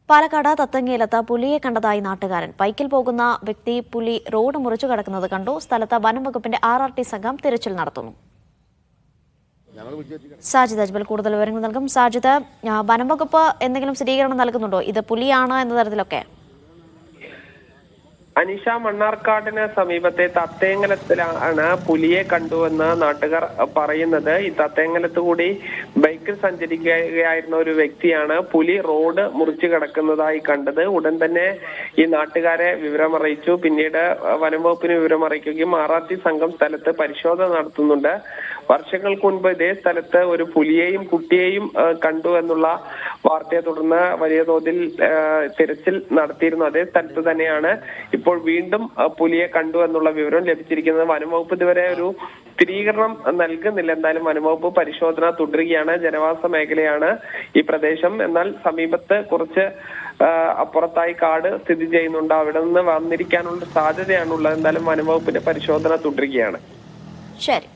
പാലക്കാട് തത്തങ്ങയിലത്ത് പുലിയെ കണ്ടതായി നാട്ടുകാരൻ. ബൈക്കിൽ പോകുന്ന വ്യക്തി പുലി റോഡ് മുറിച്ചു കടക്കുന്നത് കണ്ടു. സ്ഥലത്ത് വനം വകുപ്പിന്റെ RRT സംഘം തിരച്ചിൽ നടത്തുന്നു. സാജിദ് അജ്മൽ കൂടുതൽ വിവരങ്ങൾ നൽകും. സാജിദ്, വനം വകുപ്പ് എന്തെങ്കിലും സ്ഥിരീകരണം നൽകുന്നുണ്ടോ ഇത് പുലിയാണ് എന്ന തരത്തിലൊക്കെ? അനിഷ, മണ്ണാർക്കാടിന് സമീപത്തെ തത്തേങ്ങലത്തിലാണ് പുലിയെ കണ്ടുവെന്ന് നാട്ടുകാർ പറയുന്നത്. ഈ തത്തേങ്ങലത്ത് കൂടി ബൈക്കിൽ സഞ്ചരിക്കുകയായിരുന്ന ഒരു വ്യക്തിയാണ് പുലി റോഡ് മുറിച്ചു കിടക്കുന്നതായി കണ്ടത്. ഉടൻ തന്നെ ഈ നാട്ടുകാരെ വിവരമറിയിച്ചു. പിന്നീട് വനംവകുപ്പിന് വിവരമറിയിക്കുകയും RRT സംഘം സ്ഥലത്ത് പരിശോധന നടത്തുന്നുണ്ട്. വർഷങ്ങൾക്ക് മുൻപ് ഇതേ സ്ഥലത്ത് ഒരു പുലിയെയും കുട്ടിയെയും കണ്ടു എന്നുള്ള വാർത്തയെ തുടർന്ന് വലിയ തോതിൽ തിരച്ചിൽ നടത്തിയിരുന്നു. അതേ സ്ഥലത്ത് തന്നെയാണ് ഇപ്പോൾ വീണ്ടും പുലിയെ കണ്ടു എന്നുള്ള വിവരം ലഭിച്ചിരിക്കുന്നത്. വനംവകുപ്പ് ഇതുവരെ ഒരു സ്ഥിരീകരണം നൽകുന്നില്ല. എന്തായാലും വനംവകുപ്പ് പരിശോധന തുടരുകയാണ്. ജനവാസ മേഖലയാണ് ഈ പ്രദേശം. എന്നാൽ സമീപത്ത് കുറച്ച് അപ്പുറത്തായി കാട് സ്ഥിതി ചെയ്യുന്നുണ്ട്. അവിടെ നിന്ന് വന്നിരിക്കാനുള്ള സാധ്യതയാണുള്ളത്. എന്തായാലും വനംവകുപ്പിന്റെ പരിശോധന തുടരുകയാണ്. ശരി.